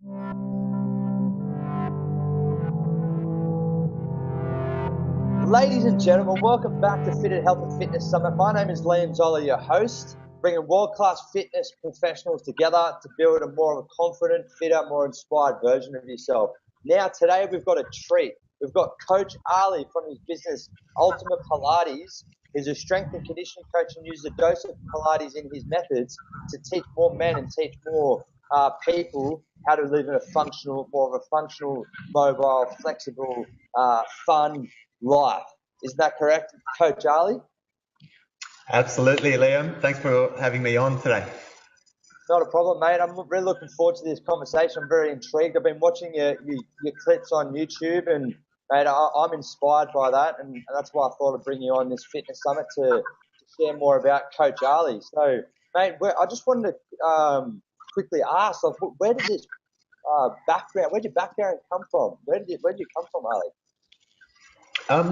Ladies and gentlemen, welcome back to Fit and Health and Fitness Summit. My name is Liam Zollo, your host, bringing world-class fitness professionals together to build a more of a confident, fitter, more inspired version of yourself. Now, today we've got a treat. We've got Coach Ali from his business, Ultimate Pilates. He's a strength and conditioning coach and uses a dose of Pilates in his methods to teach more men and teach more people how to live in more of a functional, mobile, flexible, fun life. Isn't that correct, Coach Ali? Absolutely, Liam. Thanks for having me on today. Not a problem, mate. I'm really looking forward to this conversation. I'm very intrigued. I've been watching your clips on YouTube, and mate, I'm inspired by that, and that's why I thought I'd bring you on this fitness summit to share more about Coach Ali. So, mate, I just wanted to quickly ask, like, where'd your background come from? Where did you come from, Ali?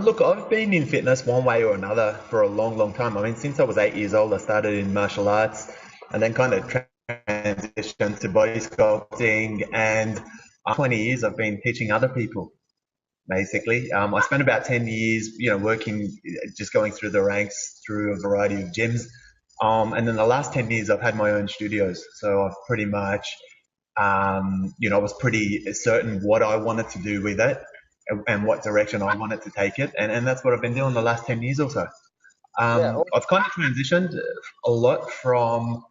Look, I've been in fitness one way or another for a long, long time. I mean, since I was 8 years old, I started in martial arts and then kind of transitioned to body sculpting. And 20 years, I've been teaching other people, basically. I spent about 10 years, working, just going through the ranks through a variety of gyms. And then the last 10 years, I've had my own studios. So I've pretty much, I was pretty certain what I wanted to do with it and what direction I wanted to take it. And that's what I've been doing the last 10 years or so. I've kind of transitioned a lot from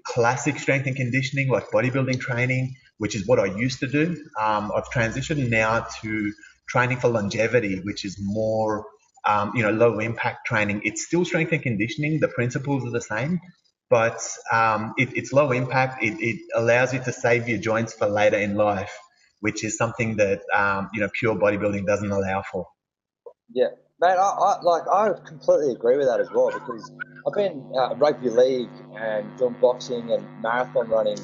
classic strength and conditioning, like bodybuilding training, which is what I used to do. I've transitioned now to training for longevity, which is more, low impact training. It's still strength and conditioning. The principles are the same, but it's low impact. It allows you to save your joints for later in life, which is something that pure bodybuilding doesn't allow for. Yeah, mate, I completely agree with that as well, because I've been rugby league and doing boxing and marathon running.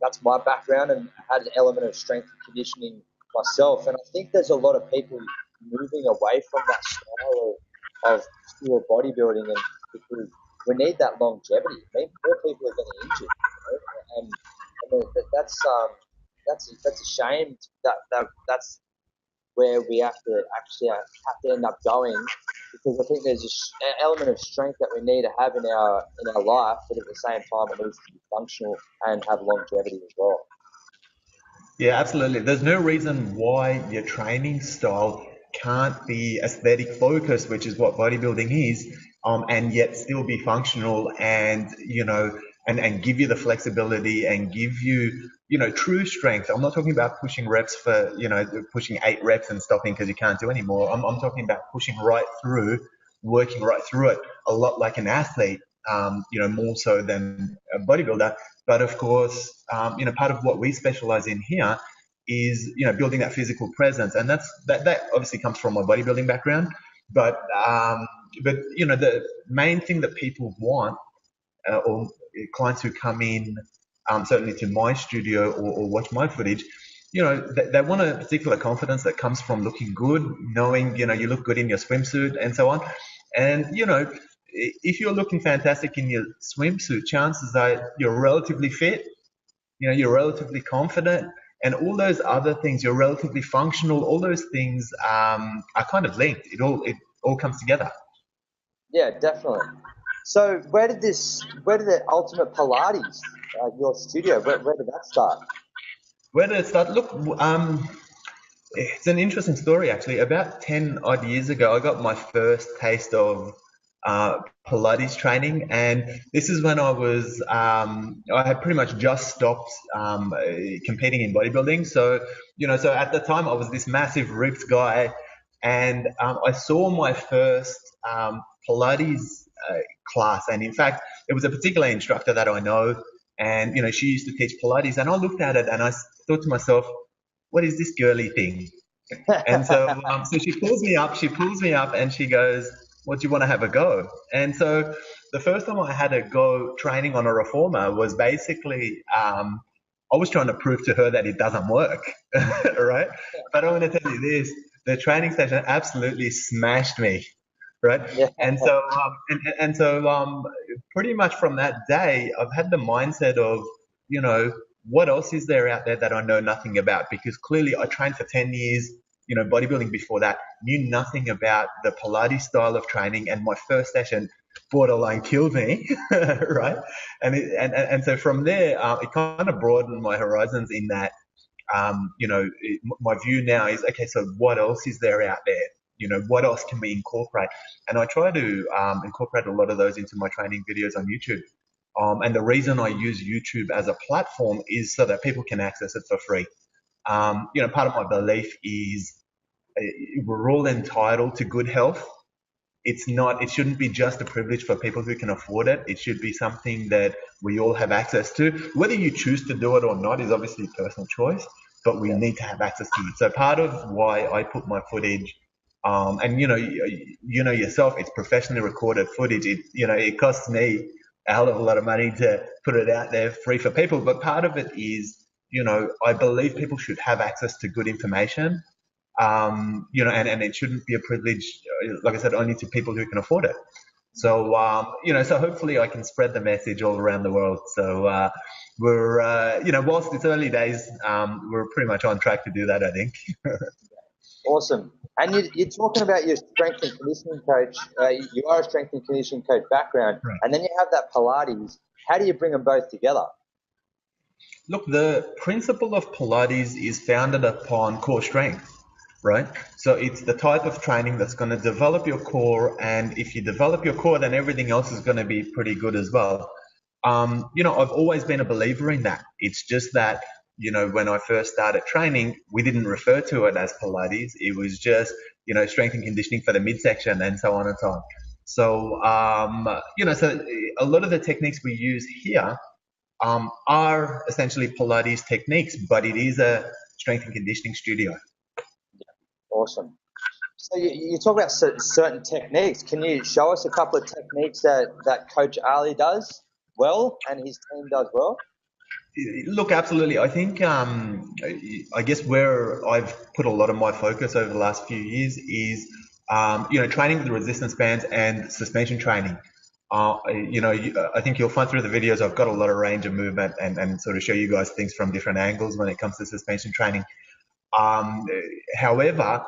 That's my background, and had an element of strength and conditioning myself. And I think there's a lot of people moving away from that style of pure bodybuilding, and because we need that longevity. I mean, more people are getting injured, and that's a shame that's where we have to end up going, because I think there's an element of strength that we need to have in our life, but at the same time it needs to be functional and have longevity as well. Yeah, absolutely. There's no reason why your training style can't be aesthetic focused, which is what bodybuilding is, and yet still be functional and, and give you the flexibility and give you, true strength. I'm not talking about pushing reps for, pushing 8 reps and stopping because you can't do anymore. I'm talking about pushing right through, working right through it, a lot like an athlete, more so than a bodybuilder. But of course, part of what we specialize in here is, building that physical presence. And that obviously comes from my bodybuilding background. But the main thing that people want, or clients who come in, certainly to my studio or watch my footage, they want a particular confidence that comes from looking good, knowing, you look good in your swimsuit and so on. And, if you're looking fantastic in your swimsuit, chances are you're relatively fit, you're relatively confident, and all those other things, you're relatively functional. All those things are kind of linked. It all comes together. Yeah, definitely. So where did the Ultimate Pilates, your studio, where did that start? Where did it start? Look, it's an interesting story, actually. About 10 odd years ago, I got my first taste of Pilates training, and this is when I had pretty much just stopped competing in bodybuilding. So, so at the time I was this massive ripped guy, and I saw my first Pilates class, and in fact, it was a particular instructor that I know, and she used to teach Pilates, and I looked at it and I thought to myself, what is this girly thing? And so she pulls me up and she goes, what, do you want to have a go? And so the first time I had a go training on a reformer was basically, I was trying to prove to her that it doesn't work, right? But I'm going to tell you this, the training session absolutely smashed me, right? Yeah. And so, pretty much from that day, I've had the mindset of, what else is there out there that I know nothing about? Because clearly I trained for 10 years, bodybuilding before that, knew nothing about the Pilates style of training, and my first session borderline killed me, right? And so from there, it kind of broadened my horizons in that, my view now is, okay, so what else is there out there? What else can we incorporate? And I try to incorporate a lot of those into my training videos on YouTube. And the reason I use YouTube as a platform is so that people can access it for free. Part of my belief is we're all entitled to good health. It shouldn't be just a privilege for people who can afford it. It should be something that we all have access to. Whether you choose to do it or not is obviously a personal choice, but we need to have access to it. So part of why I put my footage, and yourself, it's professionally recorded footage. It costs me a hell of a lot of money to put it out there free for people. But part of it is, I believe people should have access to good information. And it shouldn't be a privilege, like I said, only to people who can afford it. So, so hopefully I can spread the message all around the world. So, whilst it's early days, we're pretty much on track to do that, I think. Awesome. And you're talking about your strength and conditioning coach. You are a strength and conditioning coach background, Right. and then you have that Pilates. How do you bring them both together? Look, the principle of Pilates is founded upon core strength, right? So it's the type of training that's going to develop your core, and if you develop your core, then everything else is going to be pretty good as well. I've always been a believer in that. It's just that, when I first started training, we didn't refer to it as Pilates. It was just, strength and conditioning for the midsection and so on and so on. So, so a lot of the techniques we use here are essentially Pilates techniques, but it is a strength and conditioning studio. Awesome. So you talk about certain techniques. Can you show us a couple of techniques that Coach Ali does well and his team does well? Look, absolutely. I think, I guess where I've put a lot of my focus over the last few years is, training with the resistance bands and suspension training. I think you'll find through the videos I've got a lot of range of movement and sort of show you guys things from different angles when it comes to suspension training. However,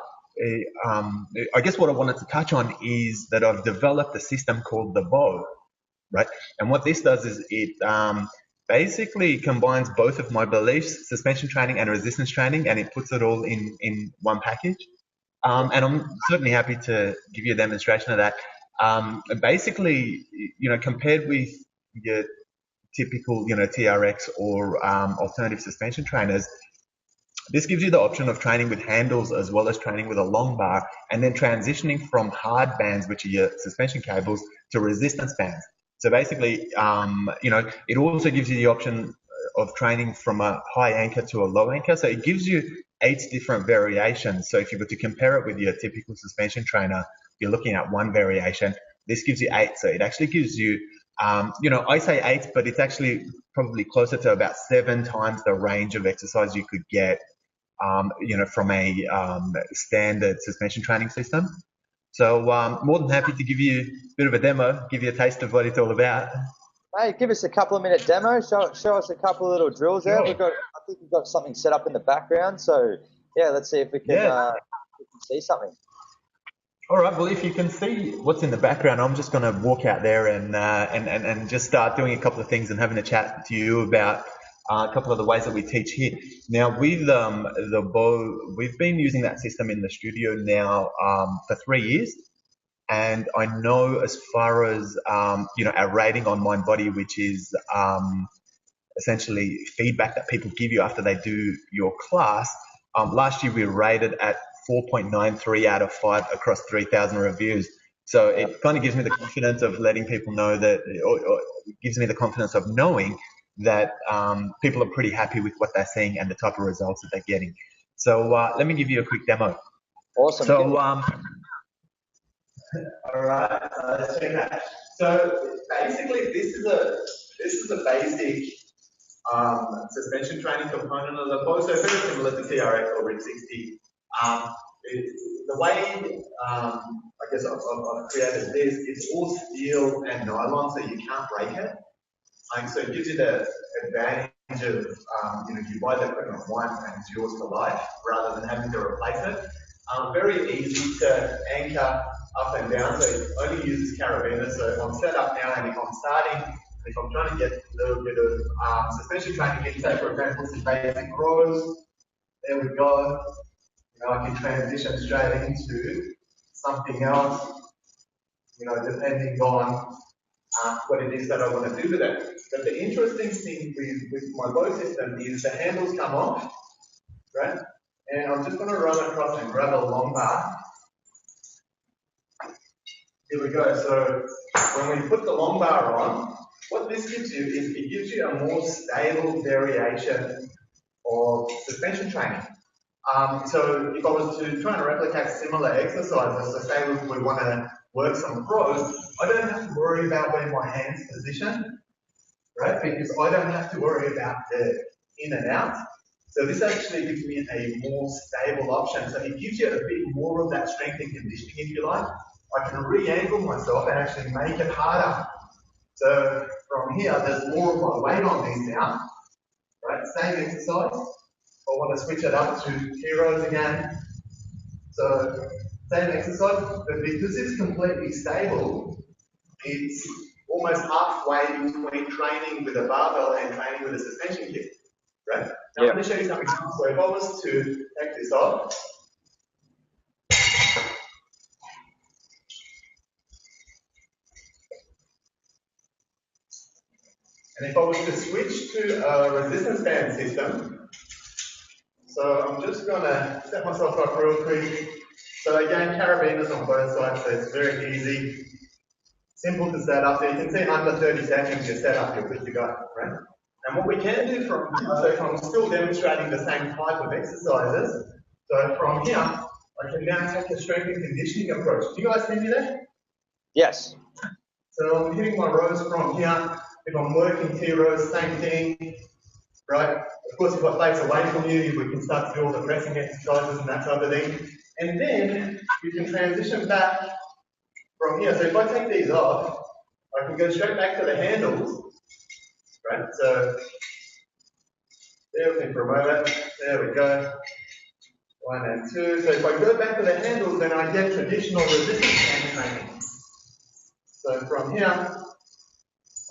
I guess what I wanted to touch on is that I've developed a system called the bow, right? And what this does is it basically combines both of my beliefs, suspension training and resistance training, and it puts it all in one package. And I'm certainly happy to give you a demonstration of that. Basically, compared with your typical, TRX or alternative suspension trainers, this gives you the option of training with handles as well as training with a long bar, and then transitioning from hard bands, which are your suspension cables, to resistance bands. So basically, it also gives you the option of training from a high anchor to a low anchor. So it gives you 8 different variations. So if you were to compare it with your typical suspension trainer, you're looking at one variation. This gives you 8. So it actually gives you, I say 8, but it's actually probably closer to about 7 times the range of exercise you could get, from a standard suspension training system. So more than happy to give you a bit of a demo, give you a taste of what it's all about. Hey, give us a couple of minute demo. Show us a couple of little drills there. Sure. I think we've got something set up in the background. So yeah, let's see if we can, we can see something. All right. Well, if you can see what's in the background, I'm just going to walk out there and just start doing a couple of things and having a chat to you about a couple of the ways that we teach here. Now, with the bow, we've been using that system in the studio now for 3 years. And I know as far as, our rating on Mind Body, which is essentially feedback that people give you after they do your class, last year we were rated at 4.93 out of 5 across 3,000 reviews. So it kind of gives me the confidence of letting people know that, or it gives me the confidence of knowing that people are pretty happy with what they're seeing and the type of results that they're getting. So let me give you a quick demo. Awesome. So, all right, let's check that. So basically, this is a basic suspension training component of the bow. So very similar to TRX or Rig 60. The way I guess I've created this, it's all steel and nylon, so you can't break it. So it gives you the advantage of, you buy the equipment once and it's yours for life rather than having to replace it. Very easy to anchor up and down, so it only uses carabiners. So I'm set up now, and if I'm starting, if I'm trying to get a little bit of suspension training in, say for example, some basic rows, there we go. I can transition straight into something else, depending on what it is that I want to do with it. But the interesting thing with my bow system is the handles come off, right? And I'm just going to run across and grab a long bar. Here we go. So when we put the long bar on, what this gives you is it gives you a more stable variation of suspension training. So if I was to try and replicate similar exercises, so say we want to work some throws, I don't have to worry about where my hand's positioned, right? Because I don't have to worry about the in and out. So this actually gives me a more stable option. So it gives you a bit more of that strength and conditioning, if you like. I can re-angle myself and actually make it harder. So from here, there's more of my weight on these now, right? Same exercise. I want to switch it up to heroes again. So same exercise, but because it's completely stable, it's almost halfway between training with a barbell and training with a suspension kit, right? Now I'm going to show you something else. So if I was to take this off, and if I was to switch to a resistance band system, so I'm just going to set myself up real quick. So again, carabiners on both sides, so it's very easy. Simple to set up. So you can see under 30 seconds you're set up, you're good to go, right? And what we can do from here, so if I'm still demonstrating the same type of exercises, so from here, I can now take a strength and conditioning approach. Do you guys see me there? Yes. So I'm hitting my rows from here. If I'm working T rows, same thing, right? Of course, if I place away from you, we can start to do all the pressing exercises and that type of thing. And then you can transition back from here. So if I take these off, I can go straight back to the handles, right? So there we for a moment. There we go. 1 and 2. So if I go back to the handles, then I get traditional resistance band training. So from here,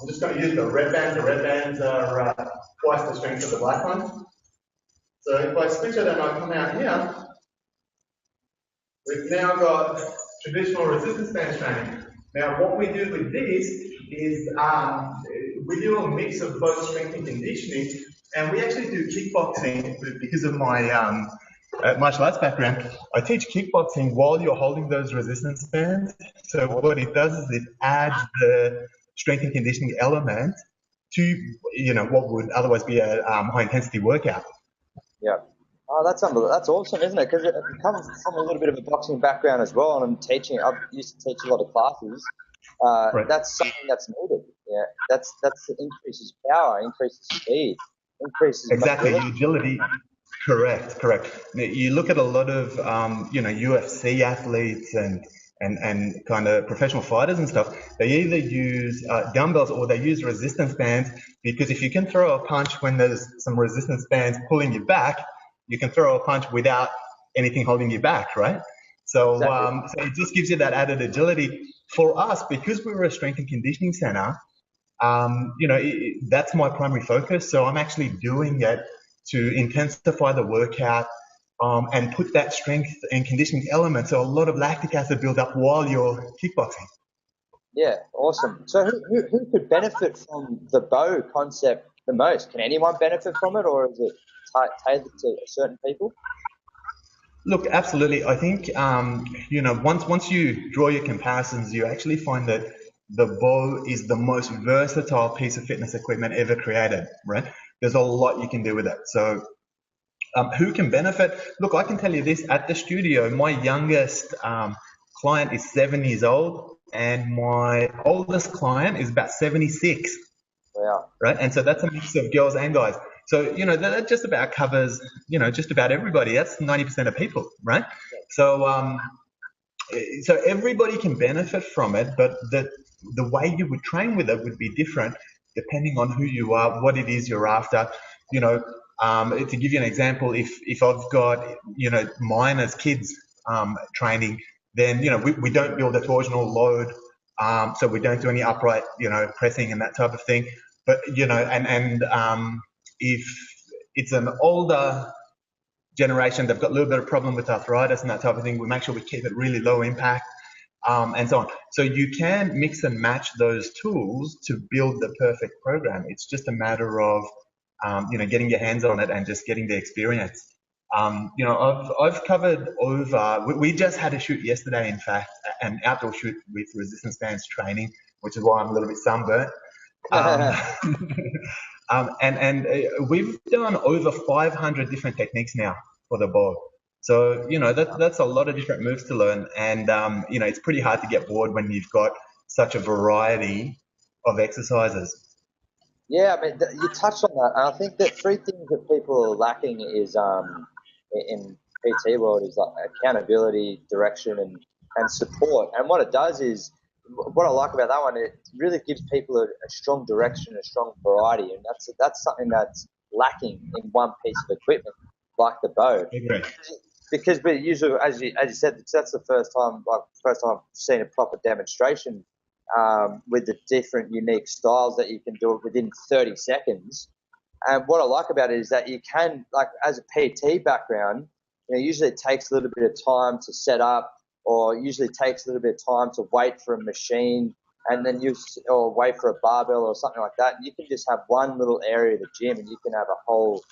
I'm just going to use the red bands. The red bands are twice the strength of the black ones. So if I switch it and I come out here, we've now got traditional resistance band training. Now what we do with this is we do a mix of both strength and conditioning, and we actually do kickboxing because of my martial arts background. I teach kickboxing while you're holding those resistance bands. So what it does is it adds the strength and conditioning element to what would otherwise be a high intensity workout. Yeah. Oh, that's awesome, isn't it? Because it comes from a little bit of a boxing background as well, and I used to teach a lot of classes. Right. That's something that's needed. Yeah, that's increases power, increases speed, increases exactly mobility. Agility. Correct. You look at a lot of UFC athletes and kind of professional fighters and stuff. They either use dumbbells or they use resistance bands, because if you can throw a punch when there's some resistance bands pulling you back, you can throw a punch without anything holding you back, right? So, Exactly. So it just gives you that added agility. For us, because we're a strength and conditioning center, that's my primary focus. So I'm actually doing it to intensify the workout and put that strength and conditioning element. So a lot of lactic acid build up while you're kickboxing. Yeah, awesome. So who could benefit from the bow concept the most? Can anyone benefit from it, or is it tailored to certain people? Look, absolutely. I think once you draw your comparisons, you actually find that the bow is the most versatile piece of fitness equipment ever created, right? There's a lot you can do with it. So who can benefit? Look, I can tell you this, at the studio, my youngest client is 7 years old, and my oldest client is about 76. Wow. Right? And so that's a mix of girls and guys. So, that just about covers, just about everybody. That's 90% of people, right? So, so everybody can benefit from it, but the way you would train with it would be different depending on who you are, what it is you're after. you know, to give you an example, if I've got, minors, kids training, then, we don't build a torsional load. So we don't do any upright, pressing and that type of thing. But, if it's an older generation, they've got a little bit of problem with arthritis and that type of thing, we make sure we keep it really low impact, and so on. So you can mix and match those tools to build the perfect program. It's just a matter of, getting your hands on it and just getting the experience. I've covered over, we just had a shoot yesterday, in fact, an outdoor shoot with resistance bands training, which is why I'm a little bit sunburnt. And we've done over 500 different techniques now for the bow. So, that's a lot of different moves to learn. And, it's pretty hard to get bored when you've got such a variety of exercises. Yeah, I mean, you touched on that. And I think that three things that people are lacking is in PT world is like accountability, direction, and support. And what it does is, what I like about that one, it really gives people a strong direction, a strong variety, and that's something that's lacking in one piece of equipment like the bow. Agree. Because, but usually, as you said, that's the first time I've seen a proper demonstration with the different unique styles that you can do it within 30 seconds. And what I like about it is that you can, like, as a PT background, usually it takes a little bit of time to set up, or usually takes a little bit of time to wait for a machine, and then or wait for a barbell or something like that. And you can just have one little area of the gym, and you can have a whole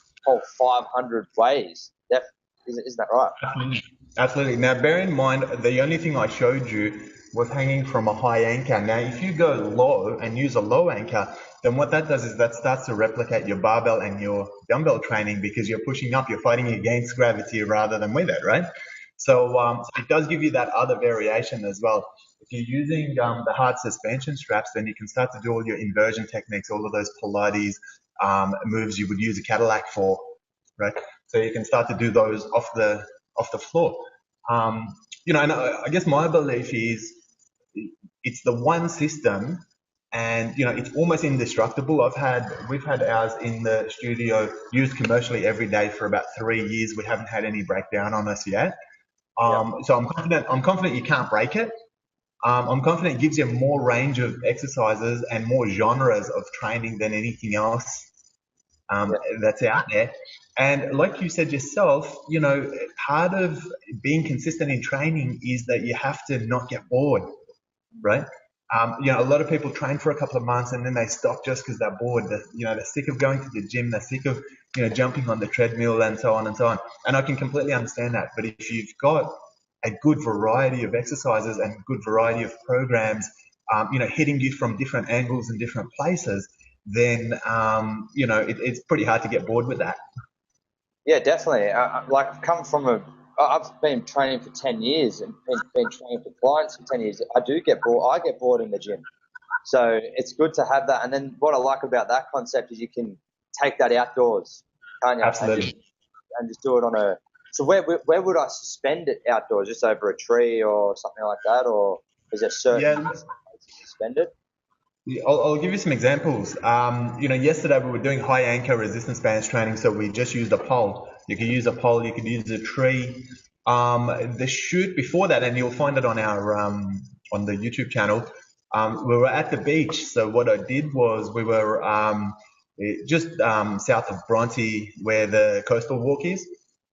500 ways. Isn't that right? Absolutely. Now, bear in mind, the only thing I showed you was hanging from a high anchor. Now, if you go low and use a low anchor, then what that does is that starts to replicate your barbell and your dumbbell training, because you're pushing up, you're fighting against gravity rather than with it, right? So it does give you that other variation as well. If you're using the hard suspension straps, then you can start to do all your inversion techniques, all of those Pilates moves you would use a Cadillac for, right? So you can start to do those off the floor. And I guess my belief is it's the one system, and it's almost indestructible. We've had ours in the studio used commercially every day for about 3 years. We haven't had any breakdown on us yet. So I'm confident you can't break it. I'm confident it gives you more range of exercises and more genres of training than anything else that's out there. And like you said yourself, part of being consistent in training is that you have to not get bored, right? A lot of people train for a couple of months and then they stop just because they're bored. They're sick of going to the gym. They're sick of, jumping on the treadmill and so on and so on. And I can completely understand that. But if you've got a good variety of exercises and good variety of programs, hitting you from different angles and different places, then, it's pretty hard to get bored with that. Yeah, definitely. I've been training for 10 years and been training for clients for 10 years. I do get bored. I get bored in the gym. So it's good to have that. And then what I like about that concept is you can take that outdoors, can't you? Absolutely. And just do it on a... So where would I suspend it outdoors? Just over a tree or something like that? Or is there certain places to suspend it? I'll give you some examples. Yesterday we were doing high anchor resistance bands training, so we just used a pole. You could use a pole, you could use a tree. The shoot before that, and you'll find it on our on the YouTube channel, we were at the beach. So what I did was we were just south of Bronte, where the coastal walk is.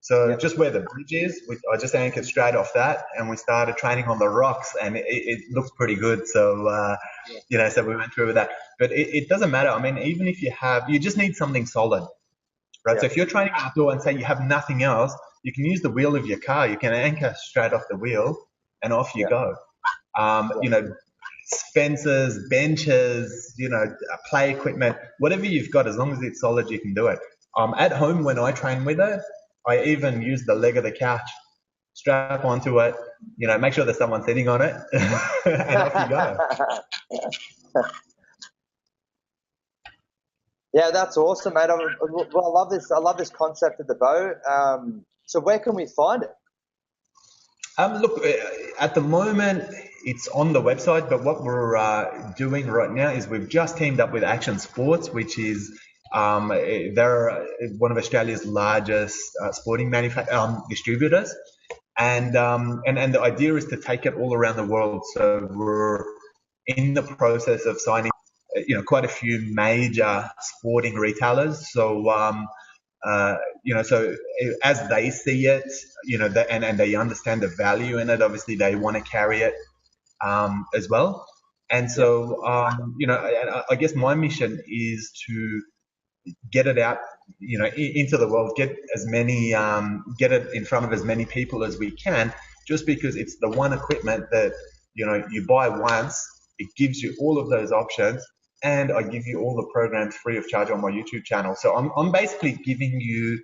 So just where the bridge is, I just anchored straight off that, and we started training on the rocks, and it looks pretty good. So, so we went through with that. But it doesn't matter. I mean, even if you just need something solid, right? So if you're training outdoor and say you have nothing else, you can use the wheel of your car. You can anchor straight off the wheel, and off you go. Fences, benches, play equipment, whatever you've got, as long as it's solid, you can do it. At home, when I train with it, I even use the leg of the couch, strap onto it, make sure there's someone sitting on it, and off you go. Yeah, that's awesome, mate. I love this. I love this concept of the bow. So where can we find it? Look, at the moment, it's on the website, but what we're doing right now is we've just teamed up with Action Sports, which is They're one of Australia's largest sporting distributors, and the idea is to take it all around the world. So we're in the process of signing, quite a few major sporting retailers. So so as they see it, and they understand the value in it, obviously they want to carry it as well. And so, I guess my mission is to get it out, into the world, get it in front of as many people as we can, just because it's the one equipment that, you buy once, it gives you all of those options, and I give you all the programs free of charge on my YouTube channel. So I'm basically giving you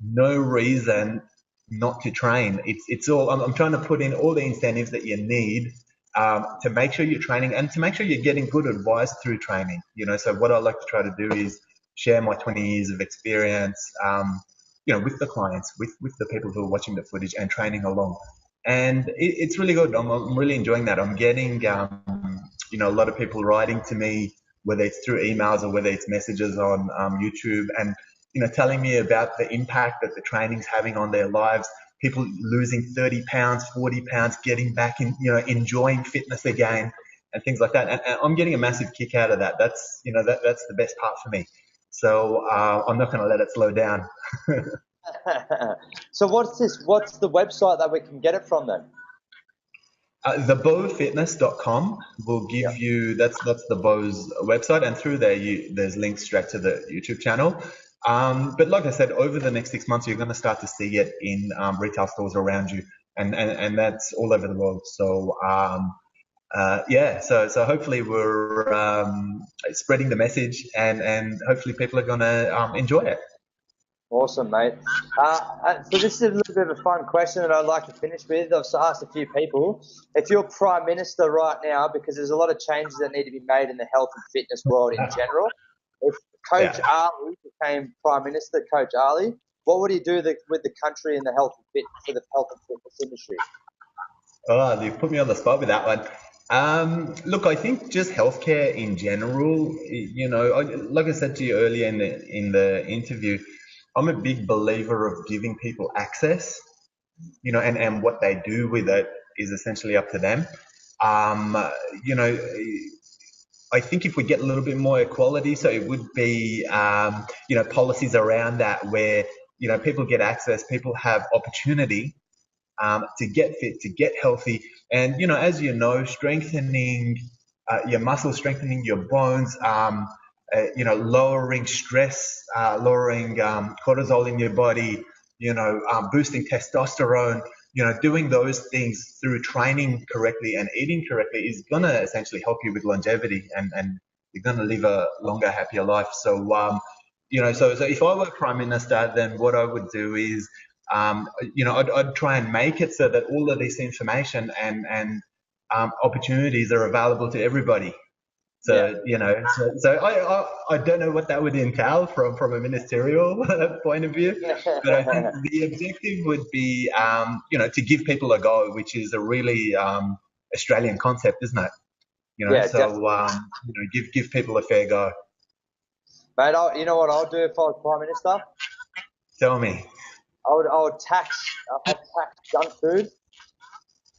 no reason not to train. It's all, I'm trying to put in all the incentives that you need to make sure you're training and to make sure you're getting good advice through training. So what I like to try to do is share my 20 years of experience, with the clients, with the people who are watching the footage and training along. And it's really good. I'm really enjoying that. I'm getting, a lot of people writing to me, whether it's through emails or whether it's messages on YouTube, and telling me about the impact that the training's having on their lives. People losing 30 pounds, 40 pounds, getting back in, enjoying fitness again, and things like that. And I'm getting a massive kick out of that. That's that's the best part for me. So I'm not going to let it slow down. So what's the website that we can get it from then? Thebowfitness.com will give you, that's the Bow's website, and through there there's links straight to the YouTube channel. But like I said, over the next 6 months, you're going to start to see it in retail stores around you, and that's all over the world. So so hopefully we're spreading the message, and hopefully people are going to enjoy it. Awesome, mate. So this is a little bit of a fun question that I'd like to finish with. I've asked a few people. If you're Prime Minister right now, because there's a lot of changes that need to be made in the health and fitness world in general, if Coach Ali became Prime Minister, Coach Ali, what would he do with the country and the health and fitness industry? Oh, you've put me on the spot with that one. Look, I think just healthcare in general, like I said to you earlier in the interview, I'm a big believer of giving people access, and what they do with it is essentially up to them. I think if we get a little bit more equality, so it would be, policies around that where, people get access, people have opportunity to get fit, to get healthy. And, as strengthening your muscles, strengthening your bones, lowering stress, lowering cortisol in your body, boosting testosterone, doing those things through training correctly and eating correctly is going to essentially help you with longevity, and you're going to live a longer, happier life. So, so if I were Prime Minister, then what I would do is, I'd try and make it so that all of this information and opportunities are available to everybody. So, I don't know what that would entail from a ministerial point of view, but I think the objective would be, to give people a go, which is a really Australian concept, isn't it? Give people a fair go. Mate, you know what I'll do if I was Prime Minister? Tell me. I would tax junk food.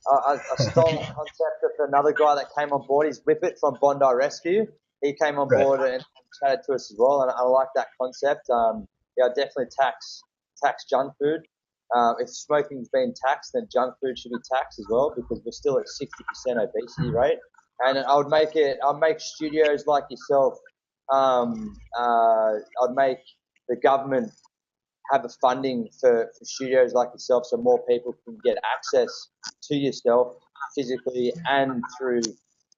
I stole a concept of another guy that came on board. He's Whippet from Bondi Rescue. He came on board and chatted to us as well, and I like that concept. I definitely tax junk food. If smoking's been taxed, then junk food should be taxed as well, because we're still at 60% obesity rate. And I'd make studios like yourself. I'd make the government have a funding for studios like yourself, so more people can get access to yourself physically and through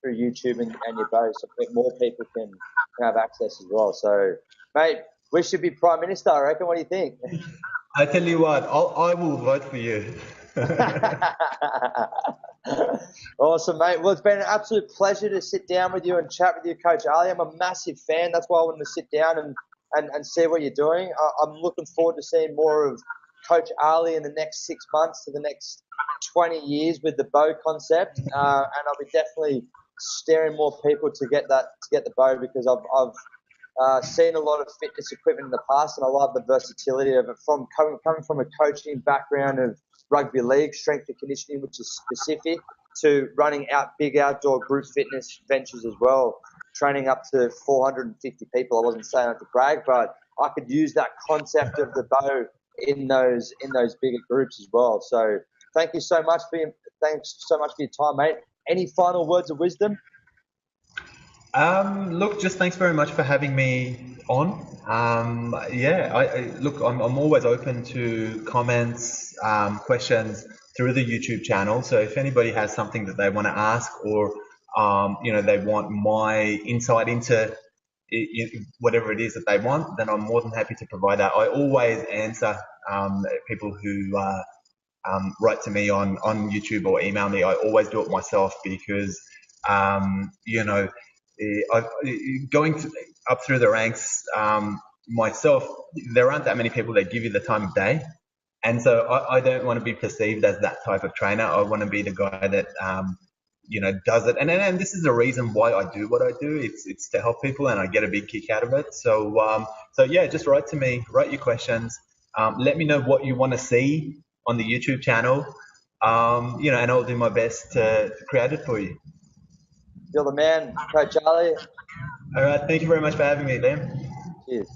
YouTube and your bow, so more people can have access as well. So, mate, we should be Prime Minister, I reckon. What do you think? I tell you what, I will vote for you. Awesome, mate. Well, it's been an absolute pleasure to sit down with you and chat with you, Coach Ali. I'm a massive fan. That's why I wanted to sit down and see what you're doing. I'm looking forward to seeing more of Coach Ali in the next 6 months to the next 20 years with the bow concept, and I'll be definitely steering more people to get the bow, because seen a lot of fitness equipment in the past, and I love the versatility of it. From coming from a coaching background of rugby league, strength and conditioning, which is specific, to running out big outdoor group fitness ventures as well, training up to 450 people. I wasn't saying that to brag, but I could use that concept of the bow in those bigger groups as well. So thanks so much for your time, mate. Any final words of wisdom? Look, just thanks very much for having me on. Yeah, look, I'm always open to comments, questions through the YouTube channel. So if anybody has something that they want to ask, or they want my insight into whatever it is that they want, then I'm more than happy to provide that. I always answer people who write to me on YouTube or email me. I always do it myself because you know going up through the ranks myself, there aren't that many people that give you the time of day. And so I don't want to be perceived as that type of trainer. I want to be the guy that, does it. And this is the reason why I do what I do. It's to help people, and I get a big kick out of it. So yeah, just write to me, write your questions. Let me know what you want to see on the YouTube channel, and I'll do my best to create it for you. You're the man, Coach Ali. All right. Thank you very much for having me, Liam. Cheers.